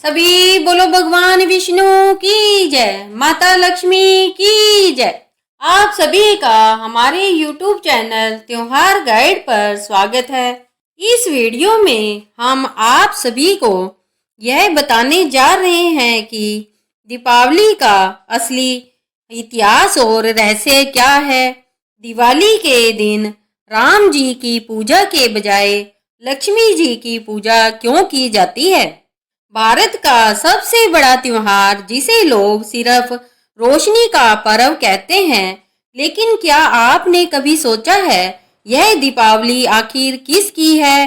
सभी बोलो भगवान विष्णु की जय, माता लक्ष्मी की जय। आप सभी का हमारे YouTube चैनल त्योहार गाइड पर स्वागत है। इस वीडियो में हम आप सभी को यह बताने जा रहे हैं कि दीपावली का असली इतिहास और रहस्य क्या है। दिवाली के दिन राम जी की पूजा के बजाय लक्ष्मी जी की पूजा क्यों की जाती है। भारत का सबसे बड़ा त्योहार जिसे लोग सिर्फ रोशनी का पर्व कहते हैं, लेकिन क्या आपने कभी सोचा है यह दीपावली आखिर किसकी है?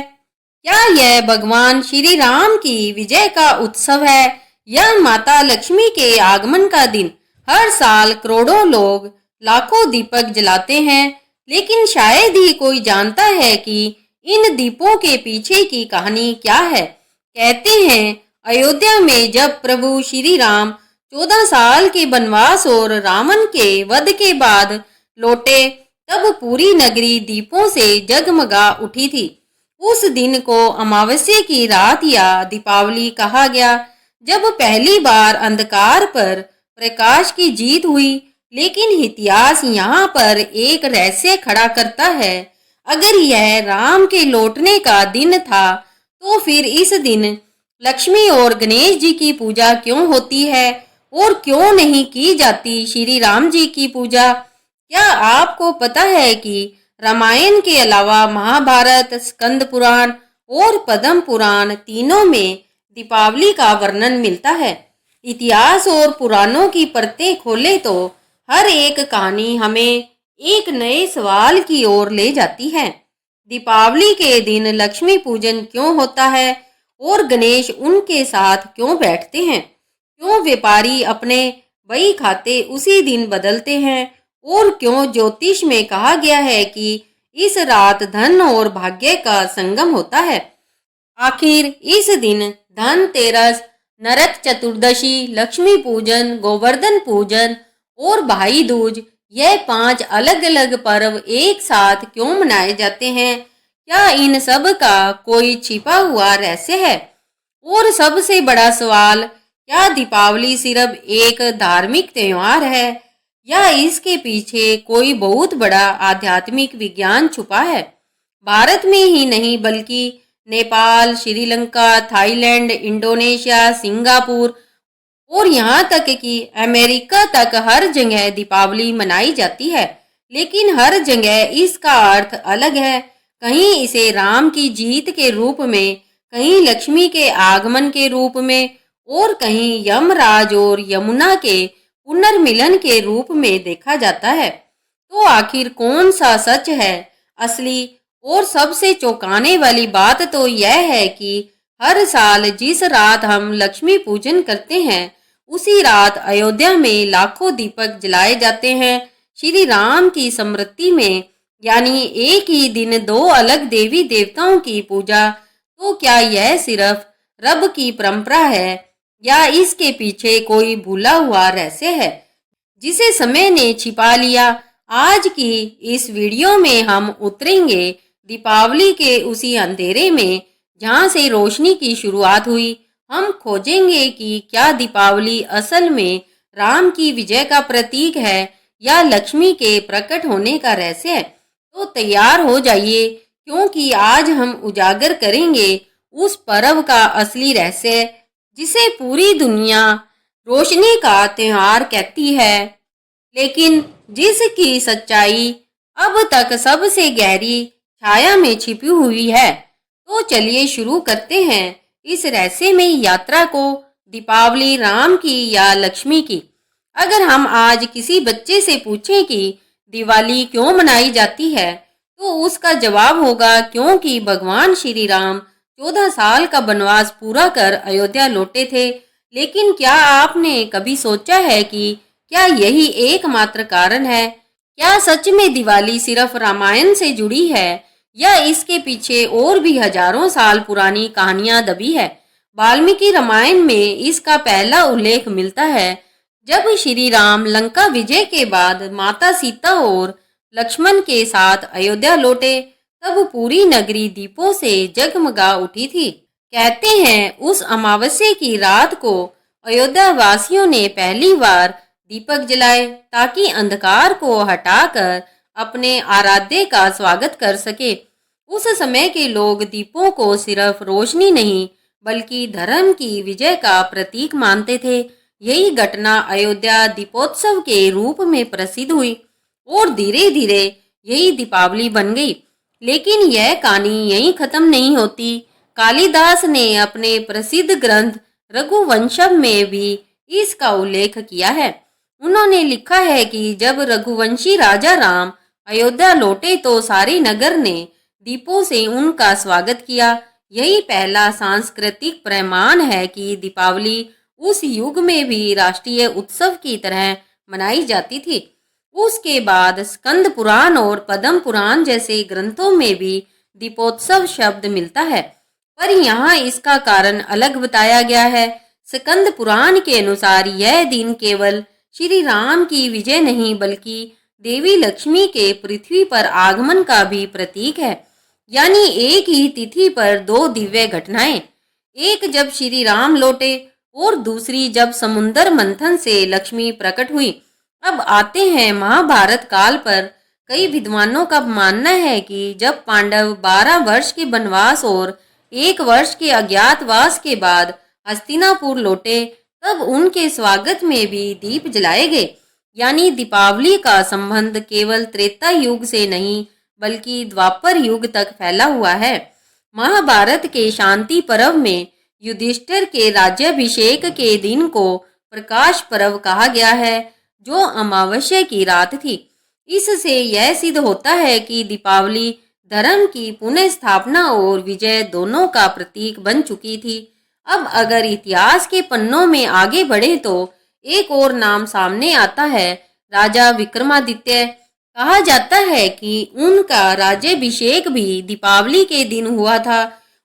क्या यह भगवान श्री राम की विजय का उत्सव है या माता लक्ष्मी के आगमन का दिन? हर साल करोड़ों लोग लाखों दीपक जलाते हैं, लेकिन शायद ही कोई जानता है कि इन दीपों के पीछे की कहानी क्या है। कहते हैं अयोध्या में जब प्रभु श्री राम 14 साल के वनवास और रावण के वध के बाद लौटे, तब पूरी नगरी दीपों से जगमगा उठी थी। उस दिन को अमावस्या की रात या दीपावली कहा गया, जब पहली बार अंधकार पर प्रकाश की जीत हुई। लेकिन इतिहास यहाँ पर एक रहस्य खड़ा करता है। अगर यह राम के लौटने का दिन था, तो फिर इस दिन लक्ष्मी और गणेश जी की पूजा क्यों होती है और क्यों नहीं की जाती श्री राम जी की पूजा? क्या आपको पता है कि रामायण के अलावा महाभारत, स्कंद पुराण और पद्म पुराण तीनों में दीपावली का वर्णन मिलता है। इतिहास और पुराणों की परतें खोले तो हर एक कहानी हमें एक नए सवाल की ओर ले जाती है। दीपावली के दिन लक्ष्मी पूजन क्यों होता है और गणेश उनके साथ क्यों बैठते हैं? क्यों व्यापारी अपने बही खाते उसी दिन बदलते हैं? और क्यों ज्योतिष में कहा गया है कि इस रात धन और भाग्य का संगम होता है? आखिर इस दिन धनतेरस, नरक चतुर्दशी, लक्ष्मी पूजन, गोवर्धन पूजन और भाई दूज, यह 5 अलग अलग पर्व एक साथ क्यों मनाए जाते हैं? क्या इन सब का कोई छिपा हुआ रहस्य है? और सबसे बड़ा सवाल, क्या दीपावली सिर्फ एक धार्मिक त्योहार है या इसके पीछे कोई बहुत बड़ा आध्यात्मिक विज्ञान छुपा है? भारत में ही नहीं बल्कि Nepal, Sri Lanka, Thailand, Indonesia, Singapore और यहाँ तक कि अमेरिका तक हर जगह दीपावली मनाई जाती है। लेकिन हर जगह इसका अर्थ अलग है। कहीं इसे राम की जीत के रूप में, कहीं लक्ष्मी के आगमन के रूप में और कहीं यमराज और यमुना के पुनर्मिलन के रूप में देखा जाता है। तो आखिर कौन सा सच है असली? और सबसे चौंकाने वाली बात तो यह है कि हर साल जिस रात हम लक्ष्मी पूजन करते हैं, उसी रात अयोध्या में लाखों दीपक जलाए जाते हैं श्री राम की स्मृति में। यानी एक ही दिन 2 अलग देवी देवताओं की पूजा। तो क्या यह सिर्फ रब की परंपरा है या इसके पीछे कोई भूला हुआ रहस्य है जिसे समय ने छिपा लिया? आज की इस वीडियो में हम उतरेंगे दीपावली के उसी अंधेरे में जहां से रोशनी की शुरुआत हुई। हम खोजेंगे कि क्या दीपावली असल में राम की विजय का प्रतीक है या लक्ष्मी के प्रकट होने का रहस्य है। तो तैयार हो जाइए, क्योंकि आज हम उजागर करेंगे उस पर्व का असली रहस्य जिसे पूरी दुनिया रोशनी का त्योहार कहती है, लेकिन जिसकी सच्चाई अब तक सबसे गहरी छाया में छिपी हुई है। तो चलिए शुरू करते हैं इस रहस्य में यात्रा को। दीपावली राम की या लक्ष्मी की? अगर हम आज किसी बच्चे से पूछें कि दिवाली क्यों मनाई जाती है, तो उसका जवाब होगा क्योंकि भगवान श्री राम 14 साल का वनवास पूरा कर अयोध्या लौटे थे। लेकिन क्या आपने कभी सोचा है कि क्या यही एकमात्र कारण है? क्या सच में दिवाली सिर्फ रामायण से जुड़ी है या इसके पीछे और भी हजारों साल पुरानी कहानियां दबी है? वाल्मीकि रामायण में इसका पहला उल्लेख मिलता है, जब श्री राम लंका विजय के बाद माता सीता और लक्ष्मण के साथ अयोध्या लौटे, तब पूरी नगरी दीपों से जगमगा उठी थी। कहते हैं उस अमावस्या की रात को अयोध्या वासियों ने पहली बार दीपक जलाए ताकि अंधकार को हटाकर अपने आराध्य का स्वागत कर सके। उस समय के लोग दीपों को सिर्फ रोशनी नहीं बल्कि धर्म की विजय का प्रतीक मानते थे। यही घटना अयोध्या दीपोत्सव के रूप में प्रसिद्ध हुई और धीरे धीरे यही दीपावली बन गई। लेकिन यह कहानी यहीं खत्म नहीं होती। कालिदास ने अपने प्रसिद्ध ग्रंथ रघुवंशम में भी इसका उल्लेख किया है। उन्होंने लिखा है कि जब रघुवंशी राजा राम अयोध्या लौटे तो सारे नगर ने दीपों से उनका स्वागत किया। यही पहला सांस्कृतिक प्रमाण है कि दीपावली उस युग में भी राष्ट्रीय उत्सव की तरह मनाई जाती थी। उसके बाद स्कंद पुराण और पद्म पुराण जैसे ग्रंथों में भी दीपोत्सव शब्द मिलता है, पर यहाँ इसका कारण अलग बताया गया है। स्कंद पुराण के अनुसार यह दिन केवल श्री राम की विजय नहीं बल्कि देवी लक्ष्मी के पृथ्वी पर आगमन का भी प्रतीक है। यानी एक ही तिथि पर दो दिव्य घटनाएं, एक जब श्री राम लौटे और दूसरी जब समुद्र मंथन से लक्ष्मी प्रकट हुई। अब आते हैं महाभारत काल पर। कई विद्वानों का मानना है कि जब पांडव 12 वर्ष के वनवास और 1 वर्ष के अज्ञातवास के बाद हस्तिनापुर लौटे तब उनके स्वागत में भी दीप जलाए गए। यानी दीपावली का संबंध केवल त्रेता युग से नहीं बल्कि द्वापर युग तक फैला हुआ है। महाभारत के शांति पर्व में युधिष्ठिर के राज्याभिषेक के दिन को प्रकाश पर्व कहा गया है, जो अमावस्या की रात थी। इससे यह सिद्ध होता है कि दीपावली धर्म की पुनः स्थापना और विजय दोनों का प्रतीक बन चुकी थी। अब अगर इतिहास के पन्नों में आगे बढ़े तो एक और नाम सामने आता है, राजा विक्रमादित्य। कहा जाता है कि उनका राज्याभिषेक भी दीपावली के दिन हुआ था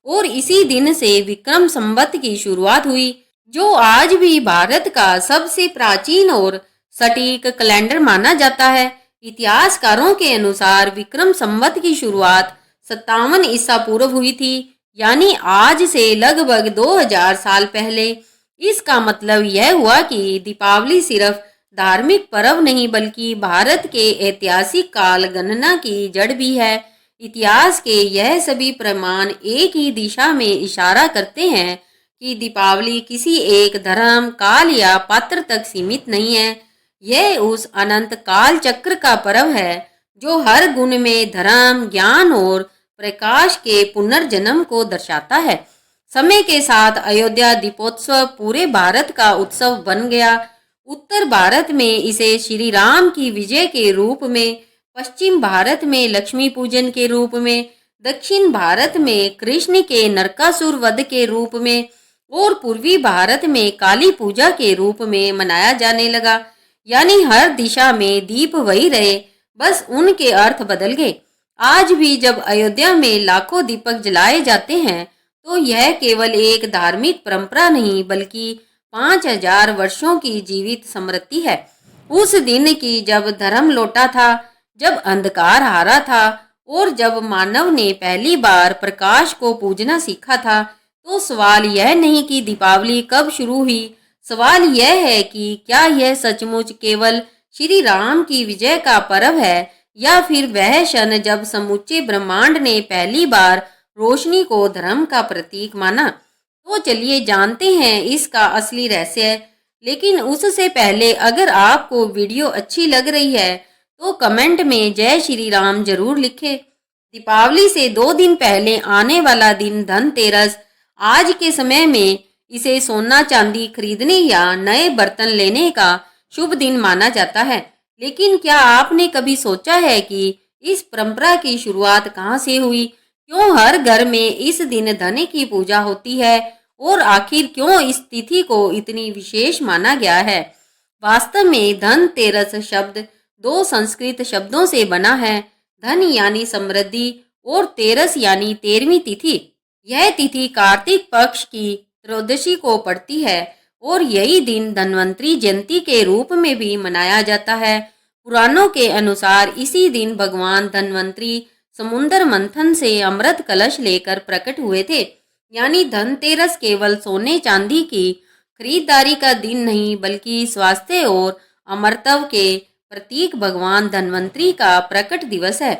और इसी दिन से विक्रम संवत की शुरुआत हुई, जो आज भी भारत का सबसे प्राचीन और सटीक कैलेंडर माना जाता है। इतिहासकारों के अनुसार विक्रम संवत की शुरुआत 57 ईसा पूर्व हुई थी, यानी आज से लगभग 2000 साल पहले। इसका मतलब यह हुआ कि दीपावली सिर्फ धार्मिक पर्व नहीं बल्कि भारत के ऐतिहासिक काल गणना की जड़ भी है। इतिहास के यह सभी प्रमाण एक ही दिशा में इशारा करते हैं कि दीपावली किसी एक धर्म, काल या पात्र तक सीमित नहीं है। यह उस अनंत काल चक्र का पर्व है जो हर गुण में धर्म, ज्ञान और प्रकाश के पुनर्जन्म को दर्शाता है। समय के साथ अयोध्या दीपोत्सव पूरे भारत का उत्सव बन गया। उत्तर भारत में इसे श्री राम की विजय के रूप में, पश्चिम भारत में लक्ष्मी पूजन के रूप में, दक्षिण भारत में कृष्ण के नरकासुर वध के रूप में और पूर्वी भारत में काली पूजा के रूप में मनाया जाने लगा। यानी हर दिशा में दीप वही रहे, बस उनके अर्थ बदल गए। आज भी जब अयोध्या में लाखों दीपक जलाए जाते हैं तो यह केवल एक धार्मिक परंपरा नहीं बल्कि 5000 वर्षों की जीवित स्मृति है। उस दिन की जब धर्म लौटा था, जब अंधकार हारा था और जब मानव ने पहली बार प्रकाश को पूजना सीखा था। तो सवाल यह नहीं कि दीपावली कब शुरू हुई, सवाल यह है कि क्या यह सचमुच केवल श्री राम की विजय का पर्व है या फिर वह क्षण जब समूचे ब्रह्मांड ने पहली बार रोशनी को धर्म का प्रतीक माना। तो चलिए जानते हैं इसका असली रहस्य। लेकिन उससे पहले अगर आपको वीडियो अच्छी लग रही है तो कमेंट में जय श्री राम जरूर लिखें। दीपावली से 2 दिन पहले आने वाला दिन धनतेरस, आज के समय में इसे सोना चांदी खरीदने या नए बर्तन लेने का शुभ दिन माना जाता है। लेकिन क्या आपने कभी सोचा है कि इस परंपरा की शुरुआत कहाँ से हुई? क्यों हर घर में इस दिन धन की पूजा होती है और आखिर क्यों इस तिथि को इतनी विशेष माना गया है? वास्तव में धनतेरस शब्द 2 संस्कृत शब्दों से बना है। धन यानी समृद्धि और तेरस यानी 13वीं तिथि। यह तिथि कार्तिक पक्ष की त्रयोदशी को पड़ती है और यही दिन धन्वंतरी जयंती के रूप में भी मनाया जाता है। पुराणों के अनुसार इसी दिन भगवान धन्वंतरी समुद्र मंथन से अमृत कलश लेकर प्रकट हुए थे। यानी धनतेरस केवल सोने चांदी की खरीदारी का दिन नहीं बल्कि स्वास्थ्य और अमरत्व के प्रतीक भगवान धन्वंतरी का प्रकट दिवस है।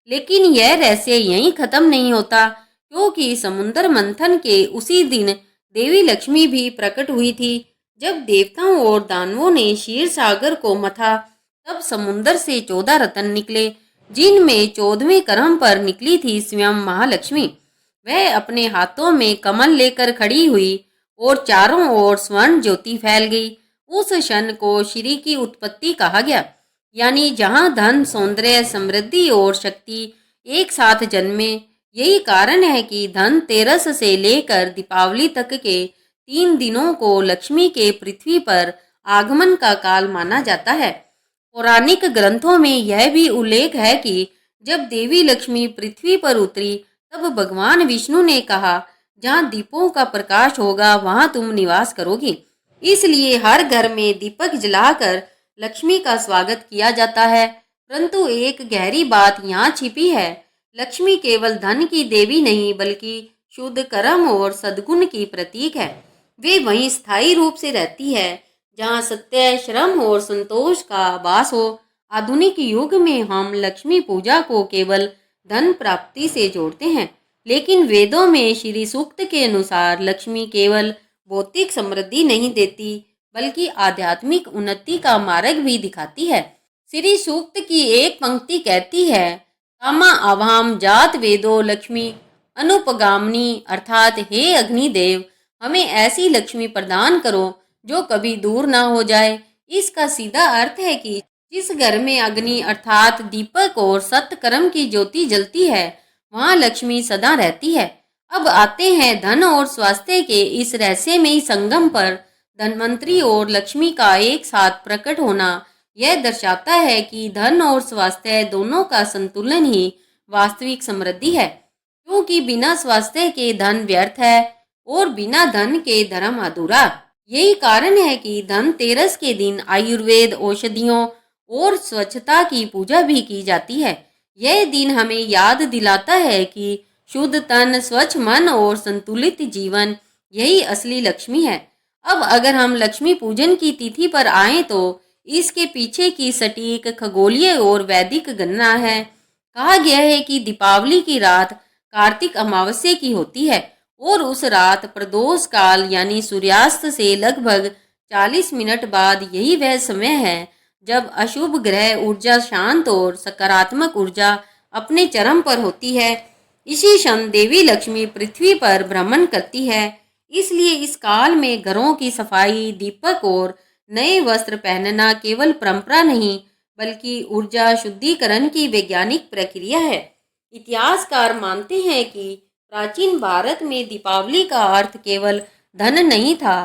लेकिन यह रहस्य यहीं खत्म नहीं होता, क्योंकि समुद्र मंथन के उसी दिन देवी लक्ष्मी भी प्रकट हुई थी। जब देवताओं और दानवों ने क्षीर सागर को मथा, तब समुद्र से 14 रत्न निकले, जिनमें 14वें क्रम पर निकली थी स्वयं महालक्ष्मी। वह अपने हाथों में कमल लेकर खड़ी हुई और चारों ओर स्वर्ण ज्योति फैल गई। उस क्षण को श्री की उत्पत्ति कहा गया, यानी जहां धन, सौंदर्य, समृद्धि और शक्ति एक साथ जन्मे। यही कारण है कि धनतेरस से लेकर दीपावली तक के 3 दिनों को लक्ष्मी के पृथ्वी पर आगमन का काल माना जाता है। पौराणिक ग्रंथों में यह भी उल्लेख है कि जब देवी लक्ष्मी पृथ्वी पर उतरी, तब भगवान विष्णु ने कहा, जहाँ दीपों का प्रकाश होगा वहां तुम निवास करोगी। इसलिए हर घर में दीपक जलाकर लक्ष्मी का स्वागत किया जाता है। परंतु एक गहरी बात यहाँ छिपी है। लक्ष्मी केवल धन की देवी नहीं बल्कि शुद्ध कर्म और सद्गुण की प्रतीक है। वे वहीं स्थायी रूप से रहती है जहाँ सत्य, श्रम और संतोष का वास हो। आधुनिक युग में हम लक्ष्मी पूजा को केवल धन प्राप्ति से जोड़ते हैं, लेकिन वेदों में श्री सूक्त के अनुसार लक्ष्मी केवल भौतिक समृद्धि नहीं देती बल्कि आध्यात्मिक उन्नति का मार्ग भी दिखाती है। श्री सूक्त की एक पंक्ति कहती है, कामा आवाम जात वेदो लक्ष्मी अनुपगामनी, अर्थात हे अग्निदेव, हमें ऐसी लक्ष्मी प्रदान करो जो कभी दूर ना हो जाए। इसका सीधा अर्थ है कि जिस घर में अग्नि अर्थात दीपक और सत्कर्म की ज्योति जलती है, वहाँ लक्ष्मी सदा रहती है। अब आते हैं धन और स्वास्थ्य के इस रहस्यमयी संगम पर। धनवंतरी और लक्ष्मी का एक साथ प्रकट होना यह दर्शाता है कि धन और स्वास्थ्य दोनों का संतुलन ही वास्तविक समृद्धि है, क्योंकि बिना स्वास्थ्य के धन व्यर्थ है और बिना धन के धर्म अधूरा। यही कारण है कि धनतेरस के दिन आयुर्वेद, औषधियों और स्वच्छता की पूजा भी की जाती है। यह दिन हमें याद दिलाता है कि शुद्ध तन, स्वच्छ मन और संतुलित जीवन यही असली लक्ष्मी है। अब अगर हम लक्ष्मी पूजन की तिथि पर आएं तो इसके पीछे की सटीक खगोलीय और वैदिक गणना है। कहा गया है कि दीपावली की रात कार्तिक अमावस्या की होती है और उस रात प्रदोष काल यानी सूर्यास्त से लगभग 40 मिनट बाद यही वह समय है जब अशुभ ग्रह ऊर्जा शांत और सकारात्मक ऊर्जा अपने चरम पर होती है। इसी क्षण देवी लक्ष्मी पृथ्वी पर भ्रमण करती है। इसलिए इस काल में घरों की सफाई, दीपक और नए वस्त्र पहनना केवल परंपरा नहीं बल्कि ऊर्जा शुद्धिकरण की वैज्ञानिक प्रक्रिया है। इतिहासकार मानते हैं कि प्राचीन भारत में दीपावली का अर्थ केवल धन नहीं था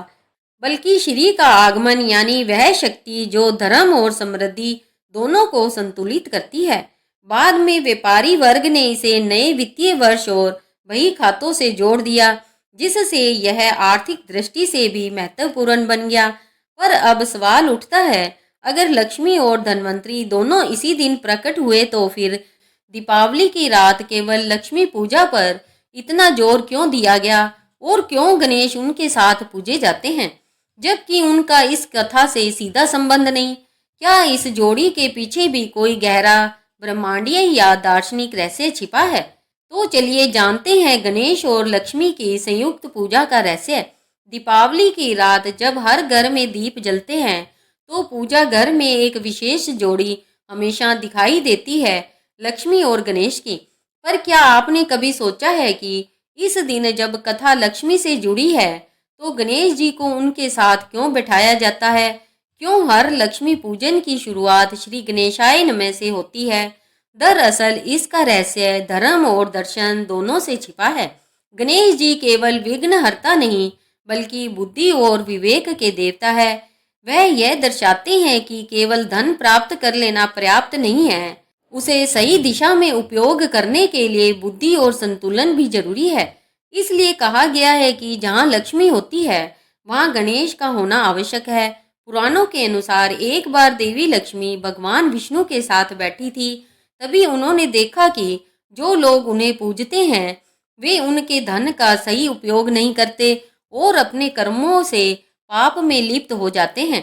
बल्कि श्री का आगमन, यानी वह शक्ति जो धर्म और समृद्धि दोनों को संतुलित करती है। बाद में व्यापारी वर्ग ने इसे नए वित्तीय वर्ष और बही खातों से जोड़ दिया, जिससे यह आर्थिक दृष्टि से भी महत्वपूर्ण बन गया। पर अब सवाल उठता है, अगर लक्ष्मी और धनवंतरी दोनों इसी दिन प्रकट हुए तो फिर दीपावली की रात केवल लक्ष्मी पूजा पर इतना जोर क्यों दिया गया और क्यों गणेश उनके साथ पूजे जाते हैं, जबकि उनका इस कथा से सीधा संबंध नहीं? क्या इस जोड़ी के पीछे भी कोई गहरा ब्रह्मांडीय या दार्शनिक रहस्य छिपा है? तो चलिए जानते हैं गणेश और लक्ष्मी की संयुक्त पूजा का रहस्य। दीपावली की रात जब हर घर में दीप जलते हैं तो पूजा घर में एक विशेष जोड़ी हमेशा दिखाई देती है, लक्ष्मी और गणेश की। पर क्या आपने कभी सोचा है कि इस दिन जब कथा लक्ष्मी से जुड़ी है तो गणेश जी को उनके साथ क्यों बैठाया जाता है? क्यों हर लक्ष्मी पूजन की शुरुआत श्री गणेशाय नमः से होती है? दरअसल इसका रहस्य धर्म और दर्शन दोनों से छिपा है। गणेश जी केवल विघ्नहर्ता नहीं बल्कि बुद्धि और विवेक के देवता है। वह यह दर्शाते हैं कि केवल धन प्राप्त कर लेना पर्याप्त नहीं है, उसे सही दिशा में उपयोग करने के लिए बुद्धि और संतुलन भी जरूरी है। इसलिए कहा गया है कि जहाँ लक्ष्मी होती है वहाँ गणेश का होना आवश्यक है। पुराणों के अनुसार एक बार देवी लक्ष्मी भगवान विष्णु के साथ बैठी थी। तभी उन्होंने देखा कि जो लोग उन्हें पूजते हैं वे उनके धन का सही उपयोग नहीं करते और अपने कर्मों से पाप में लिप्त हो जाते हैं।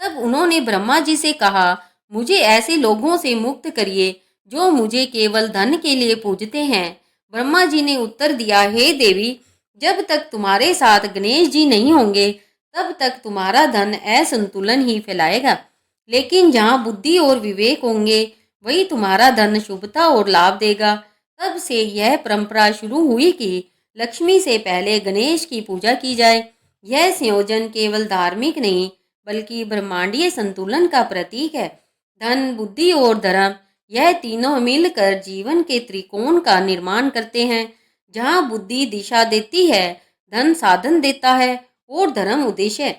तब उन्होंने ब्रह्मा जी से कहा, मुझे ऐसे लोगों से मुक्त करिए जो मुझे केवल धन के लिए पूजते हैं। ब्रह्मा जी ने उत्तर दिया, हे देवी, जब तक तुम्हारे साथ गणेश जी नहीं होंगे तब तक तुम्हारा धन असंतुलन ही फैलाएगा, लेकिन जहाँ बुद्धि और विवेक होंगे वही तुम्हारा धन शुभता और लाभ देगा। तब से यह परंपरा शुरू हुई कि लक्ष्मी से पहले गणेश की पूजा की जाए। यह संयोजन केवल धार्मिक नहीं बल्कि ब्रह्मांडीय संतुलन का प्रतीक है। धन, बुद्धि और धर्म, यह तीनों मिलकर जीवन के त्रिकोण का निर्माण करते हैं। जहाँ बुद्धि दिशा देती है, धन साधन देता है और धर्म उद्देश्य।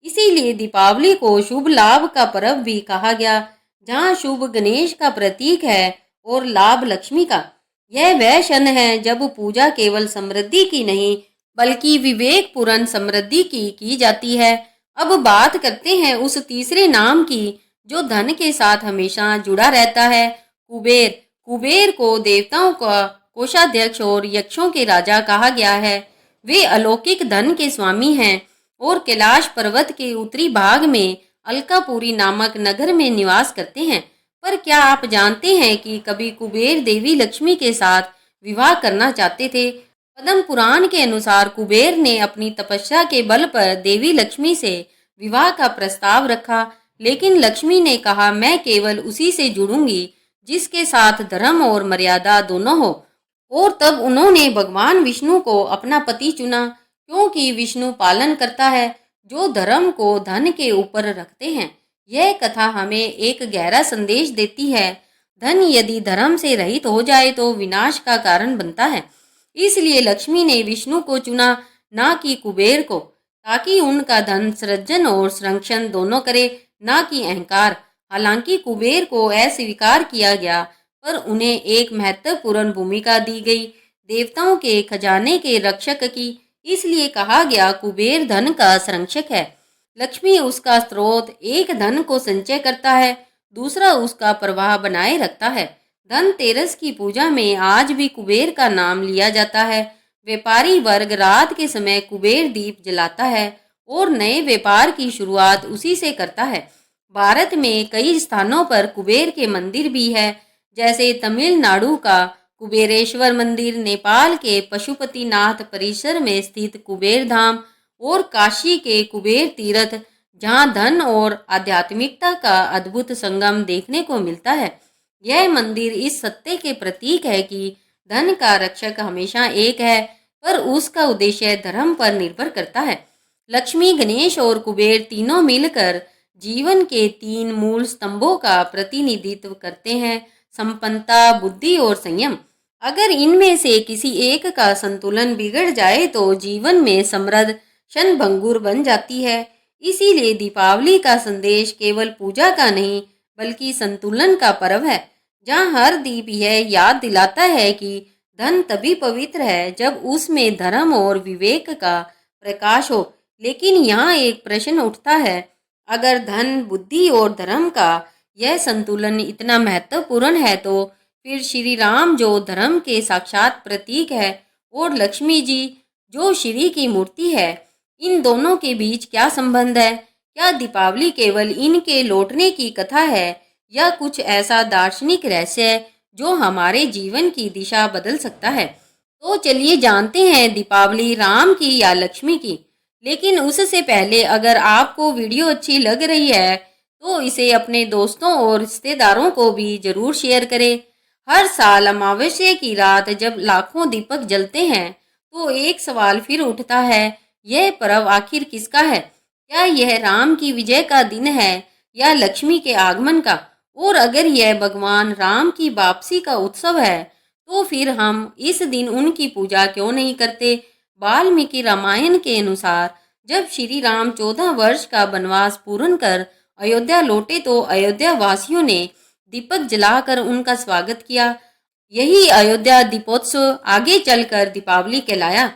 इसीलिए दीपावली को शुभ लाभ का पर्व भी कहा गया। जहाँ शुभ गणेश का प्रतीक है और लाभ लक्ष्मी का। यह वह क्षण है जब पूजा केवल समृद्धि की नहीं बल्कि विवेक पूर्ण समृद्धि की जाती है। अब बात करते हैं उस तीसरे नाम की जो धन के साथ हमेशा जुड़ा रहता है, कुबेर। कुबेर को देवताओं का कोषाध्यक्ष और यक्षों के राजा कहा गया है। वे अलौकिक धन के स्वामी हैं और कैलाश पर्वत के उत्तरी भाग में अलकापुरी नामक नगर में निवास करते हैं। पर क्या आप जानते हैं कि कभी कुबेर देवी लक्ष्मी के साथ विवाह करना चाहते थे? पद्म पुराण के अनुसार कुबेर ने अपनी तपस्या के बल पर देवी लक्ष्मी से विवाह का प्रस्ताव रखा, लेकिन लक्ष्मी ने कहा, मैं केवल उसी से जुड़ूंगी जिसके साथ धर्म और मर्यादा दोनों हो। और तब उन्होंने भगवान विष्णु को अपना पति चुना, क्योंकि विष्णु पालन करता है जो धर्म को धन के ऊपर रखते हैं। यह कथा हमें एक गहरा संदेश देती है। धन यदि धर्म से रहित हो जाए तो विनाश का कारण बनता है। इसलिए लक्ष्मी ने विष्णु को चुना, ना कि कुबेर को, ताकि उनका धन सृजन और संरक्षण दोनों करे, ना कि अहंकार। हालांकि कुबेर को अस्वीकार किया गया, पर उन्हें एक महत्वपूर्ण भूमिका दी गई, देवताओं के खजाने के रक्षक की। इसलिए कहा गया, कुबेर धन का संरक्षक है, लक्ष्मी उसका स्रोत। एक धन को संचय करता है, दूसरा उसका प्रवाह बनाए रखता है। धनतेरस की पूजा में आज भी कुबेर का नाम लिया जाता है। व्यापारी वर्ग रात के समय कुबेर दीप जलाता है और नए व्यापार की शुरुआत उसी से करता है। भारत में कई स्थानों पर कुबेर के मंदिर भी है, जैसे तमिलनाडु का कुबेरेश्वर मंदिर, नेपाल के पशुपतिनाथ परिसर में स्थित कुबेर धाम और काशी के कुबेर तीर्थ, जहाँ धन और आध्यात्मिकता का अद्भुत संगम देखने को मिलता है। यह मंदिर इस सत्य के प्रतीक है कि धन का रक्षक हमेशा एक है, पर उसका उद्देश्य धर्म पर निर्भर करता है। लक्ष्मी, गणेश और कुबेर तीनों मिलकर जीवन के तीन मूल स्तंभों का प्रतिनिधित्व करते हैं, संपन्नता, बुद्धि और संयम। अगर इनमें से किसी एक का संतुलन बिगड़ जाए तो जीवन में समृद्ध क्षणभंगुर बन जाती है। इसीलिए दीपावली का संदेश केवल पूजा का नहीं बल्कि संतुलन का पर्व है, जहाँ हर दीप यह याद दिलाता है कि धन तभी पवित्र है जब उसमें धर्म और विवेक का प्रकाश हो। लेकिन यहाँ एक प्रश्न उठता है, अगर धन, बुद्धि और धर्म का यह संतुलन इतना महत्वपूर्ण है तो फिर श्री राम जो धर्म के साक्षात प्रतीक है और लक्ष्मी जी जो श्री की मूर्ति है, इन दोनों के बीच क्या संबंध है? क्या दीपावली केवल इनके लौटने की कथा है या कुछ ऐसा दार्शनिक रहस्य है जो हमारे जीवन की दिशा बदल सकता है? तो चलिए जानते हैं दीपावली राम की या लक्ष्मी की। लेकिन उससे पहले अगर आपको वीडियो अच्छी लग रही है तो इसे अपने दोस्तों और रिश्तेदारों को भी जरूर शेयर करें। हर साल अमावस्या की रात जब लाखों दीपक जलते हैं तो एक सवाल फिर उठता है, यह पर्व आखिर किसका है? क्या यह राम की विजय का दिन है या लक्ष्मी के आगमन का? और अगर यह भगवान राम की वापसी का उत्सव है तो फिर हम इस दिन उनकी पूजा क्यों नहीं करते? वाल्मीकि रामायण के अनुसार जब श्री राम 14 वर्ष का वनवास पूर्ण कर अयोध्या लौटे तो अयोध्या वासियों ने दीपक जलाकर उनका स्वागत किया। यही अयोध्या दीपोत्सव आगे चलकर दीपावली कहलाया।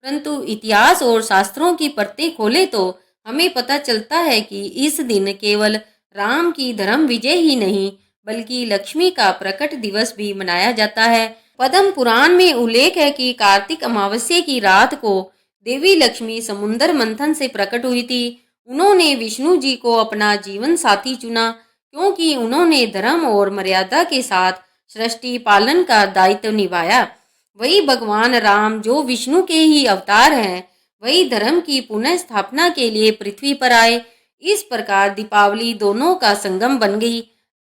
परंतु इतिहास और शास्त्रों की परतें खोले तो हमें पता चलता है कि इस दिन केवल राम की धर्म विजय ही नहीं बल्कि लक्ष्मी का प्रकट दिवस भी मनाया जाता है। पद्म पुराण में उल्लेख है कि कार्तिक अमावस्या की रात को देवी लक्ष्मी समुद्र मंथन से प्रकट हुई थी। उन्होंने विष्णु जी को अपना जीवन साथी चुना क्योंकि उन्होंने धर्म और मर्यादा के साथ सृष्टि पालन का दायित्व निभाया। वही भगवान राम जो विष्णु के ही अवतार हैं, वही धर्म की पुनः स्थापना के लिए पृथ्वी पर आए। इस प्रकार दीपावली दोनों का संगम बन गई।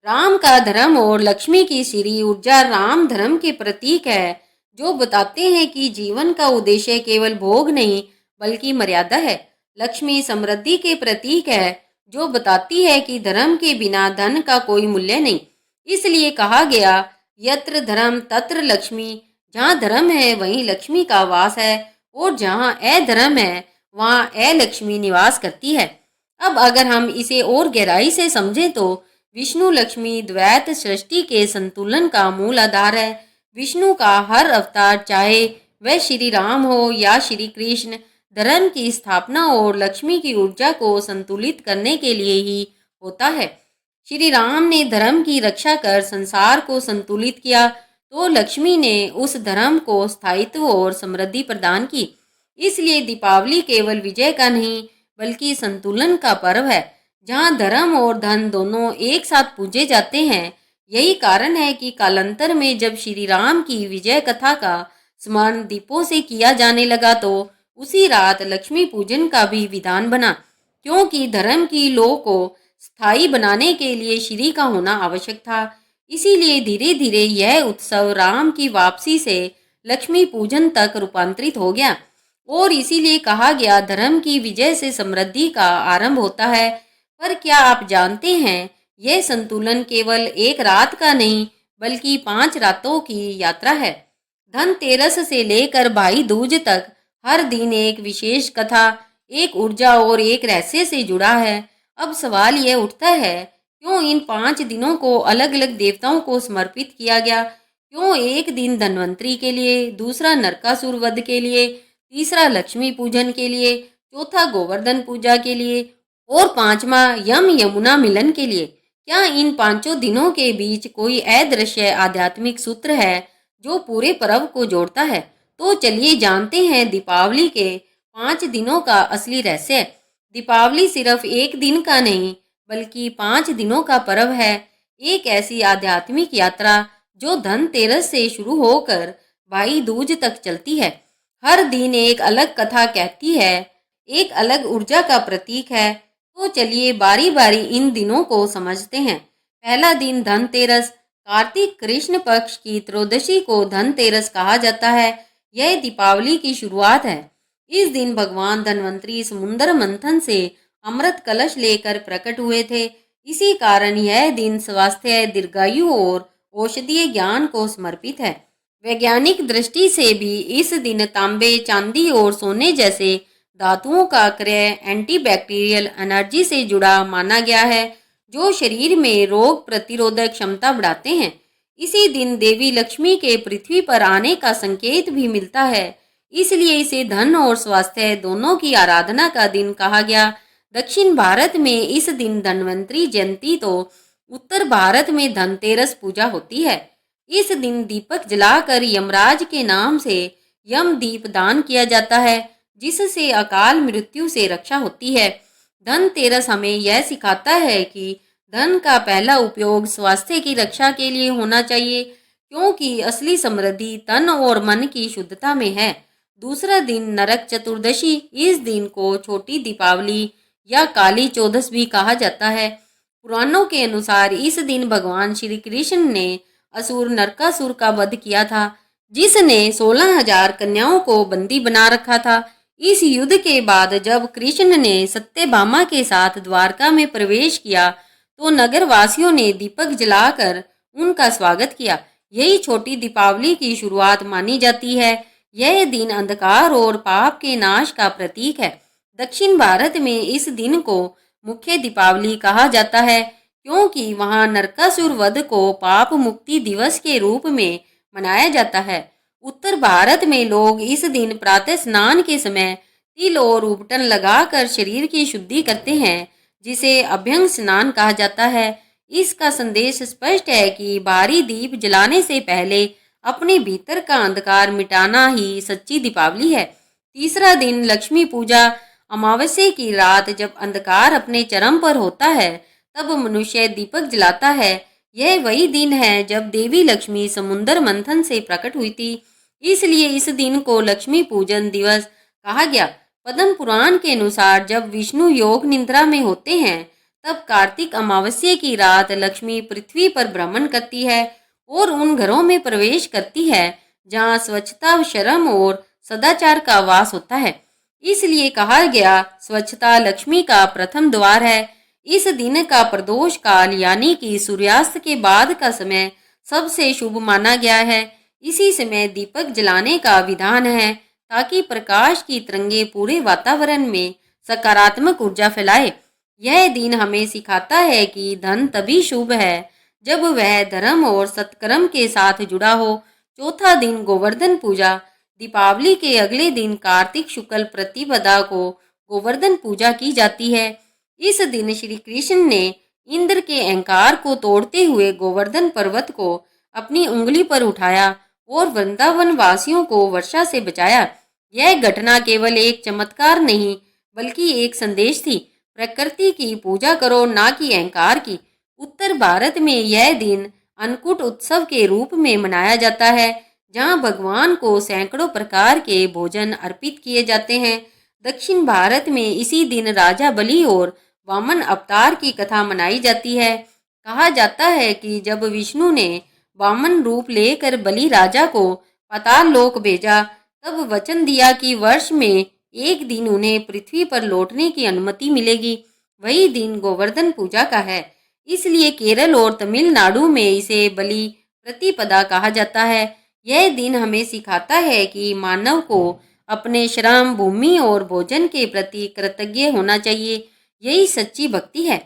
राम का धर्म और लक्ष्मी की श्री ऊर्जा राम धर्म के प्रतीक है, जो बताते हैं कि जीवन का उद्देश्य केवल भोग नहीं बल्कि मर्यादा है। लक्ष्मी समृद्धि के प्रतीक है, जो बताती है कि धर्म के बिना धन का कोई मूल्य नहीं। इसलिए कहा गया, यत्र धर्म तत्र लक्ष्मी, जहाँ धर्म है वहीं लक्ष्मी का वास है और जहाँ अधर्म है वहाँ अलक्ष्मी निवास करती है। अब अगर हम इसे और गहराई से समझें तो विष्णु लक्ष्मी द्वैत सृष्टि के संतुलन का मूल आधार है। विष्णु का हर अवतार, चाहे वह श्री राम हो या श्री कृष्ण, धर्म की स्थापना और लक्ष्मी की ऊर्जा को संतुलित करने के लिए ही होता है। श्री राम ने धर्म की रक्षा कर संसार को संतुलित किया, तो लक्ष्मी ने उस धर्म को स्थायित्व और समृद्धि प्रदान की। इसलिए दीपावली केवल विजय का नहीं बल्कि संतुलन का पर्व है, जहाँ धर्म और धन दोनों एक साथ पूजे जाते हैं। यही कारण है कि कालांतर में जब श्री राम की विजय कथा का स्मरण दीपों से किया जाने लगा तो उसी रात लक्ष्मी पूजन का भी विधान बना, क्योंकि धर्म की लौ को स्थायी बनाने के लिए श्री का होना आवश्यक था। इसीलिए धीरे धीरे यह उत्सव राम की वापसी से लक्ष्मी पूजन तक रूपांतरित हो गया और इसीलिए कहा गया, धर्म की विजय से समृद्धि का आरंभ होता है। पर क्या आप जानते हैं, यह संतुलन केवल एक रात का नहीं बल्कि 5 रातों की यात्रा है। धनतेरस से लेकर भाई दूज तक हर दिन एक विशेष कथा, एक ऊर्जा और एक रहस्य से जुड़ा है। अब सवाल यह उठता है, क्यों इन 5 दिनों को अलग अलग देवताओं को समर्पित किया गया? क्यों एक दिन धन्वंतरी के लिए, दूसरा नरकासुर वध के लिए, तीसरा लक्ष्मी पूजन के लिए, चौथा गोवर्धन पूजा के लिए और 5वां यम यमुना मिलन के लिए? क्या इन 5 दिनों के बीच कोई अदृश्य आध्यात्मिक सूत्र है जो पूरे पर्व को जोड़ता है? तो चलिए जानते हैं दीपावली के 5 दिनों का असली रहस्य। दीपावली सिर्फ एक दिन का नहीं बल्कि 5 दिनों का पर्व है, एक ऐसी आध्यात्मिक यात्रा जो धनतेरस से शुरू होकर भाई दूज तक चलती है। हर दिन एक अलग कथा कहती है, एक अलग ऊर्जा का प्रतीक है। तो चलिए बारी बारी इन दिनों को समझते हैं। पहला दिन धनतेरस। कार्तिक कृष्ण पक्ष की त्रयोदशी को धनतेरस कहा जाता है। यह दीपावली की शुरुआत है। इस दिन भगवान धन्वंतरी समुद्र मंथन से अमृत कलश लेकर प्रकट हुए थे। इसी कारण यह दिन स्वास्थ्य, दीर्घायु और औषधीय ज्ञान को समर्पित है। वैज्ञानिक दृष्टि से भी इस दिन तांबे, चांदी और सोने जैसे धातुओं का क्रय एंटीबैक्टीरियल एनर्जी से जुड़ा माना गया है, जो शरीर में रोग प्रतिरोधक क्षमता बढ़ाते हैं। इसी दिन देवी लक्ष्मी के पृथ्वी पर आने का संकेत भी मिलता है, इसलिए इसे धन और स्वास्थ्य दोनों की आराधना का दिन कहा गया। दक्षिण भारत में इस दिन धन्वंतरी जयंती तो उत्तर भारत में धनतेरस पूजा होती है। इस दिन दीपक जलाकर यमराज के नाम से यम दीप दान किया जाता है, जिससे अकाल मृत्यु से रक्षा होती है। धनतेरस हमें यह सिखाता है कि धन का पहला उपयोग स्वास्थ्य की रक्षा के लिए होना चाहिए, क्योंकि असली समृद्धि तन और मन की शुद्धता में है। दूसरा दिन नरक चतुर्दशी। इस दिन को छोटी दीपावली या काली चौदस भी कहा जाता है। पुराणों के अनुसार इस दिन भगवान श्री कृष्ण ने असुर नरकासुर का वध किया था, जिसने 16,000 कन्याओं को बंदी बना रखा था। इस युद्ध के बाद जब कृष्ण ने सत्यभामा के साथ द्वारका में प्रवेश किया तो नगर वासियों ने दीपक जलाकर उनका स्वागत किया। यही छोटी दीपावली की शुरुआत मानी जाती है। यह दिन अंधकार और पाप के नाश का प्रतीक है। दक्षिण भारत में इस दिन को मुख्य दीपावली कहा जाता है, क्योंकि वहां नरकासुर वध को पाप मुक्ति दिवस के रूप में मनाया जाता है। उत्तर भारत में लोग इस दिन प्रातः स्नान के समय तिल और उबटन लगाकर शरीर की शुद्धि करते हैं, जिसे अभ्यंग स्नान कहा जाता है। इसका संदेश स्पष्ट है कि बाहरी दीप जलाने से पहले अपने भीतर का अंधकार मिटाना ही सच्ची दीपावली है। तीसरा दिन लक्ष्मी पूजा। अमावस्या की रात जब अंधकार अपने चरम पर होता है, तब मनुष्य दीपक जलाता है। यह वही दिन है जब देवी लक्ष्मी समुद्र मंथन से प्रकट हुई थी। इसलिए इस दिन को लक्ष्मी पूजन दिवस कहा गया। पद्म पुराण के अनुसार जब विष्णु योग निद्रा में होते हैं, तब कार्तिक अमावस्या की रात लक्ष्मी पृथ्वी पर भ्रमण करती है और उन घरों में प्रवेश करती है जहाँ स्वच्छता, शर्म और सदाचार का वास होता है। इसलिए कहा गया, स्वच्छता लक्ष्मी का प्रथम द्वार है। इस दिन का प्रदोष काल यानी कि सूर्यास्त के बाद का समय सबसे शुभ माना गया है। इसी समय दीपक जलाने का विधान है ताकि प्रकाश की तरंगे पूरे वातावरण में सकारात्मक ऊर्जा फैलाए। यह दिन हमें सिखाता है कि धन तभी शुभ है जब वह धर्म और सत्कर्म के साथ जुड़ा हो। चौथा दिन गोवर्धन पूजा। दीपावली के अगले दिन कार्तिक शुक्ल प्रतिपदा को गोवर्धन पूजा की जाती है। इस दिन श्री कृष्ण ने इंद्र के अहंकार को तोड़ते हुए गोवर्धन पर्वत को अपनी उंगली पर उठाया और वृंदावन वासियों को वर्षा से बचाया। यह घटना केवल एक चमत्कार नहीं बल्कि एक संदेश थी, प्रकृति की पूजा करो ना कि अहंकार की। उत्तर भारत में यह दिन अन्नकूट उत्सव के रूप में मनाया जाता है, जहां भगवान को सैकड़ों प्रकार के भोजन अर्पित किए जाते हैं। दक्षिण भारत में इसी दिन राजा बलि और वामन अवतार की कथा मनाई जाती है। कहा जाता है कि जब विष्णु ने वामन रूप लेकर बलि राजा को पाताल लोक भेजा, तब वचन दिया कि वर्ष में एक दिन उन्हें पृथ्वी पर लौटने की अनुमति मिलेगी। वही दिन गोवर्धन पूजा का है। इसलिए केरल और तमिलनाडु में इसे बलि प्रतिपदा कहा जाता है। यह दिन हमें सिखाता है कि मानव को अपने श्रम, भूमि और भोजन के प्रति कृतज्ञ होना चाहिए। यही सच्ची भक्ति है।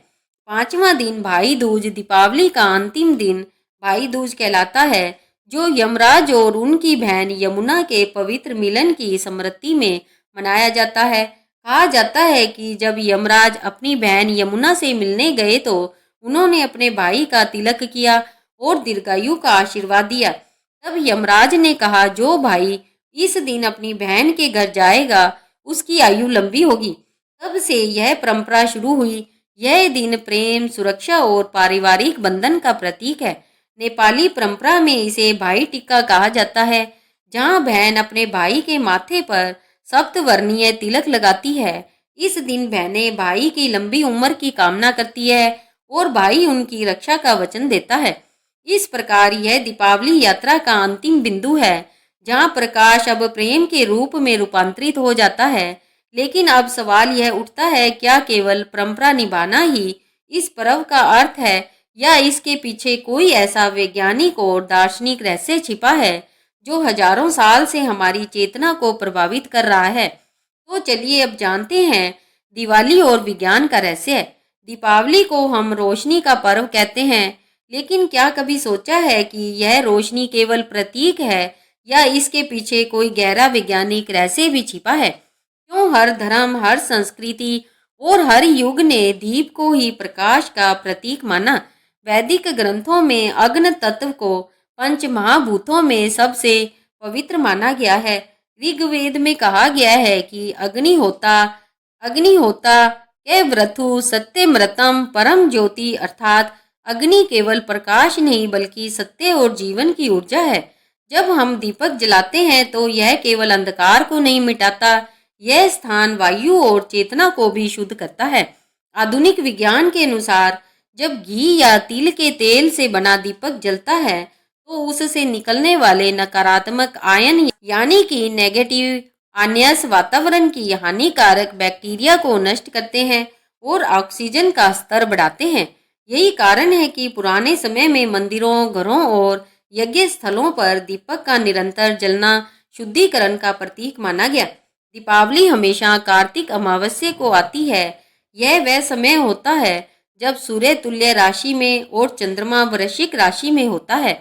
पांचवा दिन भाई दूज। दीपावली का अंतिम दिन भाई दूज कहलाता है, जो यमराज और उनकी बहन यमुना के पवित्र मिलन की स्मृति में मनाया जाता है। कहा जाता है कि जब यमराज अपनी बहन यमुना से मिलने गए तो उन्होंने अपने भाई का तिलक किया और दीर्घायु का आशीर्वाद दिया। तब यमराज ने कहा, जो भाई इस दिन अपनी बहन के घर जाएगा उसकी आयु लंबी होगी। तब से यह परंपरा शुरू हुई। यह दिन प्रेम, सुरक्षा और पारिवारिक बंधन का प्रतीक है। नेपाली परंपरा में इसे भाई टिक्का कहा जाता है, जहां बहन अपने भाई के माथे पर सप्तवर्णीय तिलक लगाती है। इस दिन बहनें भाई की लंबी उम्र की कामना करती है और भाई उनकी रक्षा का वचन देता है। इस प्रकार यह दीपावली यात्रा का अंतिम बिंदु है, जहां प्रकाश अब प्रेम के रूप में रूपांतरित हो जाता है। लेकिन अब सवाल यह उठता है, क्या केवल परंपरा निभाना ही इस पर्व का अर्थ है या इसके पीछे कोई ऐसा वैज्ञानिक और दार्शनिक रहस्य छिपा है जो हजारों साल से हमारी चेतना को प्रभावित कर रहा है? तो चलिए अब जानते हैं दिवाली और विज्ञान का रहस्य। दीपावली को हम रोशनी का पर्व कहते हैं, लेकिन क्या कभी सोचा है कि यह रोशनी केवल प्रतीक है या इसके पीछे कोई गहरा वैज्ञानिक रहस्य भी छिपा है? क्यों हर धर्म, हर संस्कृति और हर युग ने दीप को ही प्रकाश का प्रतीक माना? वैदिक ग्रंथों में अग्नि तत्व को पंच महाभूतों में सबसे पवित्र माना गया है। ऋग्वेद में कहा गया है कि अग्निहोता के व्रतु सत्यमृतम परम ज्योति, अर्थात अग्नि केवल प्रकाश नहीं बल्कि सत्य और जीवन की ऊर्जा है। जब हम दीपक जलाते हैं तो यह केवल अंधकार को नहीं मिटाता, यह स्थान, वायु और चेतना को भी शुद्ध करता है। आधुनिक विज्ञान के अनुसार जब घी या तिल के तेल से बना दीपक जलता है तो उससे निकलने वाले नकारात्मक आयन यानी कि नेगेटिव आयन्स वातावरण की हानिकारक बैक्टीरिया को नष्ट करते हैं और ऑक्सीजन का स्तर बढ़ाते हैं। यही कारण है कि पुराने समय में मंदिरों, घरों और यज्ञ स्थलों पर दीपक का निरंतर जलना शुद्धिकरण का प्रतीक माना गया। दीपावली हमेशा कार्तिक अमावस्या को आती है। यह वह समय होता है जब सूर्य तुल्य राशि में और चंद्रमा वृश्चिक राशि में होता है।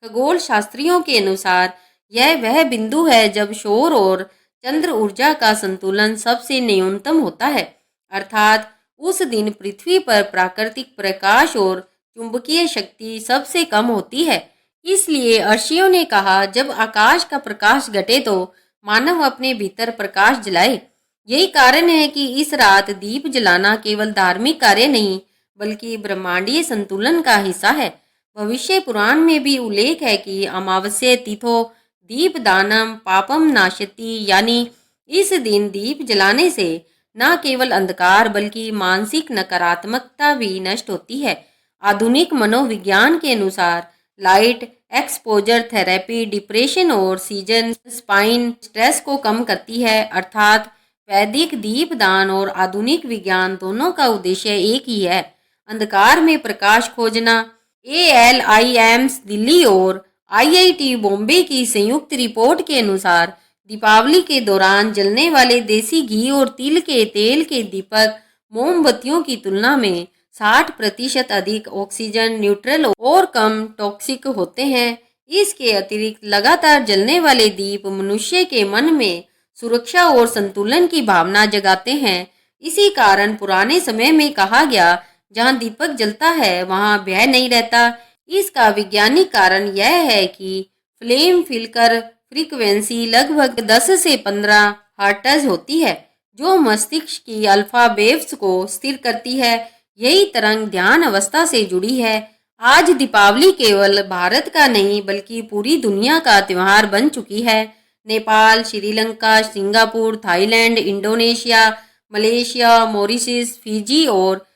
खगोल शास्त्रियों के अनुसार यह वह बिंदु है जब सौर और चंद्र ऊर्जा का संतुलन सबसे न्यूनतम होता है, अर्थात उस दिन पृथ्वी पर प्राकृतिक प्रकाश और चुंबकीय शक्ति सबसे कम होती है। इसलिए ऋषियों ने कहा, जब आकाश का प्रकाश घटे तो मानव अपने भीतर प्रकाश जलाए। यही कारण है कि इस रात दीप जलाना केवल धार्मिक कार्य नहीं बल्कि ब्रह्मांडीय संतुलन का हिस्सा है। भविष्य पुराण में भी उल्लेख है कि अमावस्या तिथो दीप दानम पापम नाशति, यानी इस दिन दीप जलाने से न केवल अंधकार बल्कि मानसिक नकारात्मकता भी नष्ट होती है। आधुनिक मनोविज्ञान के अनुसार लाइट एक्सपोजर थेरेपी डिप्रेशन और सीजन स्पाइन स्ट्रेस को कम करती है। अर्थात वैदिक दीपदान और आधुनिक विज्ञान दोनों का उद्देश्य एक ही है, अंधकार में प्रकाश खोजना। ALIMS दिल्ली और IIT बॉम्बे की संयुक्त रिपोर्ट के अनुसार दीपावली के दौरान जलने वाले देसी घी और तिल के तेल के दीपक मोमबत्तियों की तुलना में 60% अधिक ऑक्सीजन न्यूट्रल और कम टॉक्सिक होते हैं। इसके अतिरिक्त लगातार जलने वाले दीप मनुष्य के मन में सुरक्षा और संतुलन की भावना जगाते हैं। इसी कारण पुराने समय में कहा गया, जहां दीपक जलता है वहां भय नहीं रहता। इसका वैज्ञानिक कारण यह है कि फ्लेम फिल्कर फ्रीक्वेंसी लगभग 10 से 15 हर्ट्ज होती है, जो मस्तिष्क की अल्फा वेव्स को स्थिर करती है। यही तरंग ध्यान अवस्था से जुड़ी है। आज दीपावली केवल भारत का नहीं बल्कि पूरी दुनिया का त्योहार बन चुकी है। Nepal, Sri Lanka, Singapore, Thailand, Indonesia, Malaysia, Mauritius, Fiji और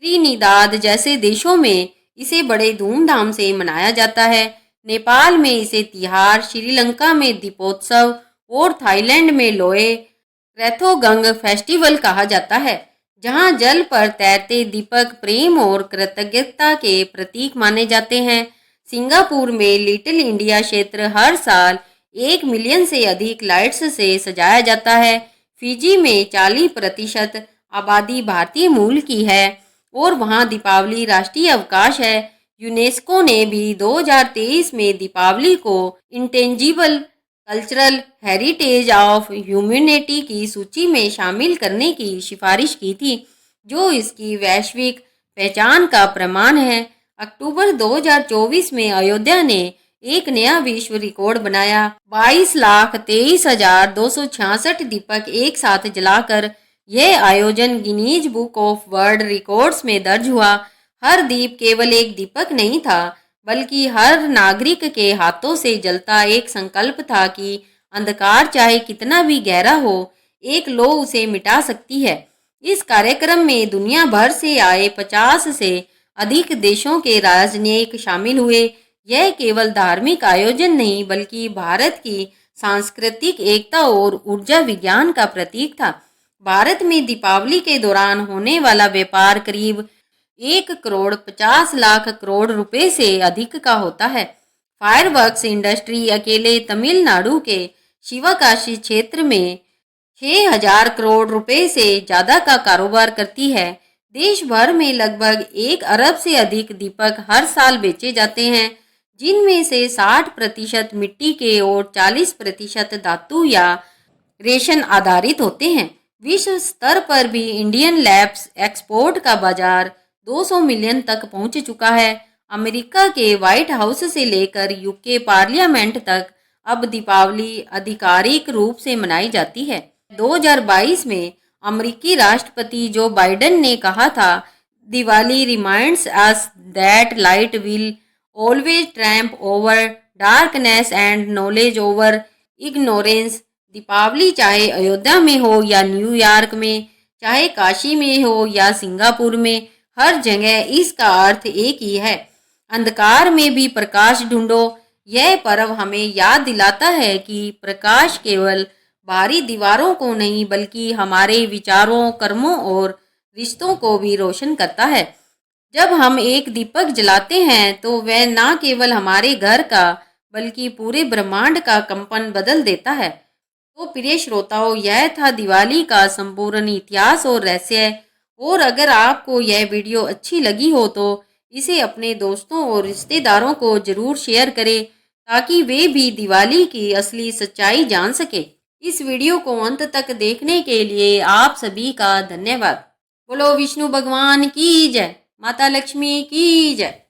त्रिनिदाद जैसे देशों में इसे बड़े धूमधाम से मनाया जाता है। नेपाल में इसे तिहार, श्रीलंका में दीपोत्सव और थाईलैंड में लोए क्रेथोगंग फेस्टिवल कहा जाता है, जहां जल पर तैरते दीपक प्रेम और कृतज्ञता के प्रतीक माने जाते हैं। सिंगापुर में लिटिल इंडिया क्षेत्र हर साल 1 मिलियन से अधिक लाइट्स से सजाया जाता है। फिजी में 40% आबादी भारतीय मूल की है और वहां दीपावली राष्ट्रीय अवकाश है। यूनेस्को ने भी 2023 में दीपावली को intangible cultural heritage of humanity की सूची में शामिल करने की सिफारिश की थी, जो इसकी वैश्विक पहचान का प्रमाण है। अक्टूबर 2024 में अयोध्या ने एक नया विश्व रिकॉर्ड बनाया। 22,23,266 दीपक एक साथ जलाकर यह आयोजन Guinness book of world records में दर्ज हुआ। हर दीप केवल एक दीपक नहीं था, बल्कि हर नागरिक के हाथों से जलता एक संकल्प था कि अंधकार चाहे कितना भी गहरा हो, एक लौ उसे मिटा सकती है। इस कार्यक्रम में दुनिया भर से आए 50 से अधिक देशों के राजनयिक शामिल हुए। यह केवल धार्मिक आयोजन नहीं बल्कि भारत की सांस्कृतिक एकता और ऊर्जा विज्ञान का प्रतीक था। भारत में दीपावली के दौरान होने वाला व्यापार करीब 1,50,00,000 करोड़ रुपए से अधिक का होता है। फायरवर्क्स इंडस्ट्री अकेले तमिलनाडु के शिवकाशी क्षेत्र में 6,000 करोड़ रुपए से ज़्यादा का कारोबार करती है। देश भर में लगभग 1 अरब से अधिक दीपक हर साल बेचे जाते हैं, जिनमें से 60% मिट्टी के और 40% धातु या रेशम आधारित होते हैं। विश्व स्तर पर भी इंडियन लैब्स एक्सपोर्ट का बाजार 200 मिलियन तक पहुंच चुका है। अमेरिका के व्हाइट हाउस से लेकर यूके पार्लियामेंट तक अब दीपावली आधिकारिक रूप से मनाई जाती है। 2022 में अमेरिकी राष्ट्रपति जो बाइडेन ने कहा था, Diwali reminds us that light will always triumph over darkness and knowledge over ignorance. Deepavali चाहे अयोध्या में हो या न्यूयॉर्क में, चाहे काशी में हो या सिंगापुर में, हर जगह इसका अर्थ एक ही है, अंधकार में भी प्रकाश ढूंढो। यह पर्व हमें याद दिलाता है कि प्रकाश केवल बाहरी दीवारों को नहीं बल्कि हमारे विचारों, कर्मों और रिश्तों को भी रोशन करता है। जब हम एक दीपक जलाते हैं तो वह न केवल हमारे घर का बल्कि पूरे ब्रह्मांड का कंपन बदल देता है। तो प्रिय श्रोताओं, यह था दिवाली का संपूर्ण इतिहास और रहस्य। और अगर आपको यह वीडियो अच्छी लगी हो तो इसे अपने दोस्तों और रिश्तेदारों को जरूर शेयर करें, ताकि वे भी दिवाली की असली सच्चाई जान सके। इस वीडियो को अंत तक देखने के लिए आप सभी का धन्यवाद। बोलो विष्णु भगवान की जय, माता लक्ष्मी की जय।